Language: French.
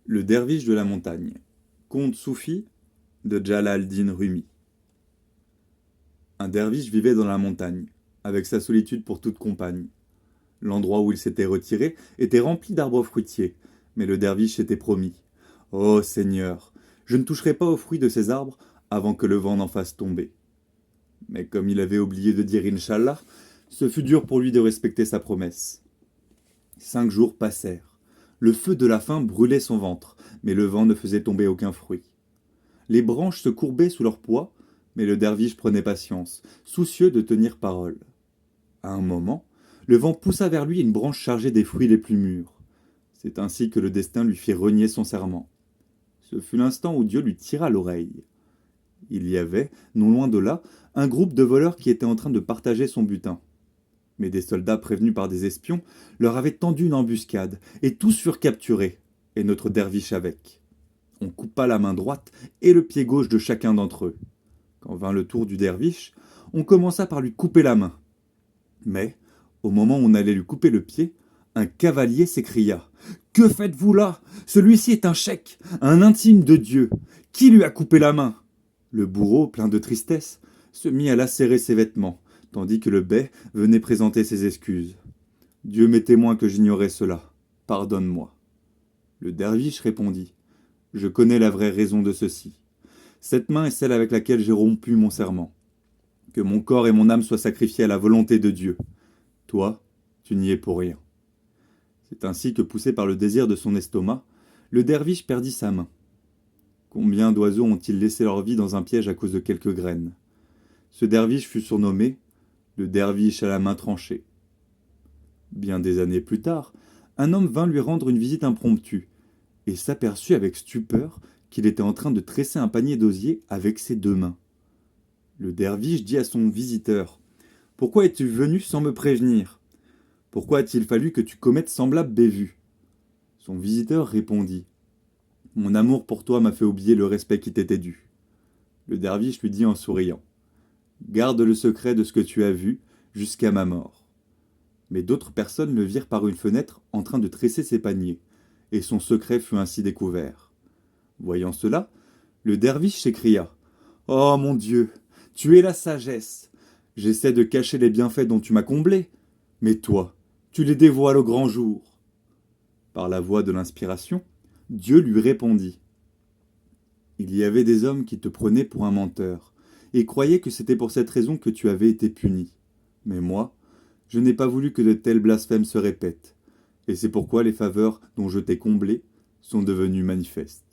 Le derviche de la montagne. Conte soufi de Jalal-Din Rumi. Un derviche vivait dans la montagne, avec sa solitude pour toute compagne. L'endroit où il s'était retiré était rempli d'arbres fruitiers, mais le derviche s'était promis. Ô Seigneur, je ne toucherai pas aux fruits de ces arbres avant que le vent n'en fasse tomber. Mais comme il avait oublié de dire Inch'Allah, ce fut dur pour lui de respecter sa promesse. 5 jours passèrent. Le feu de la faim brûlait son ventre, mais le vent ne faisait tomber aucun fruit. Les branches se courbaient sous leur poids, mais le derviche prenait patience, soucieux de tenir parole. À un moment, le vent poussa vers lui une branche chargée des fruits les plus mûrs. C'est ainsi que le destin lui fit renier son serment. Ce fut l'instant où Dieu lui tira l'oreille. Il y avait, non loin de là, un groupe de voleurs qui étaient en train de partager son butin. Mais des soldats prévenus par des espions leur avaient tendu une embuscade, et tous furent capturés, et notre derviche avec. On coupa la main droite et le pied gauche de chacun d'entre eux. Quand vint le tour du derviche, on commença par lui couper la main. Mais, au moment où on allait lui couper le pied, un cavalier s'écria « Que faites-vous là? Celui-ci est un cheik, un intime de Dieu. Qui lui a coupé la main ?» Le bourreau, plein de tristesse, se mit à lacérer ses vêtements, tandis que le bey venait présenter ses excuses. « Dieu m'est témoin que j'ignorais cela. Pardonne-moi. » Le derviche répondit « Je connais la vraie raison de ceci. Cette main est celle avec laquelle j'ai rompu mon serment. Que mon corps et mon âme soient sacrifiés à la volonté de Dieu. Toi, tu n'y es pour rien. » C'est ainsi que, poussé par le désir de son estomac, le derviche perdit sa main. Combien d'oiseaux ont-ils laissé leur vie dans un piège à cause de quelques graines? Ce derviche fut surnommé le derviche à la main tranchée. Bien des années plus tard, un homme vint lui rendre une visite impromptue et s'aperçut avec stupeur qu'il était en train de tresser un panier d'osier avec ses 2 mains. Le derviche dit à son visiteur « Pourquoi es-tu venu sans me prévenir? Pourquoi a-t-il fallu que tu commettes semblable bévue ?» Son visiteur répondit « Mon amour pour toi m'a fait oublier le respect qui t'était dû. » Le derviche lui dit en souriant « Garde le secret de ce que tu as vu jusqu'à ma mort. » Mais d'autres personnes le virent par une fenêtre en train de tresser ses paniers, et son secret fut ainsi découvert. Voyant cela, le derviche s'écria « Oh mon Dieu, tu es la sagesse. J'essaie de cacher les bienfaits dont tu m'as comblé, mais toi, tu les dévoiles au grand jour. » Par la voix de l'inspiration, Dieu lui répondit « Il y avait des hommes qui te prenaient pour un menteur, et croyaient que c'était pour cette raison que tu avais été puni. Mais moi, je n'ai pas voulu que de tels blasphèmes se répètent, et c'est pourquoi les faveurs dont je t'ai comblé sont devenues manifestes. »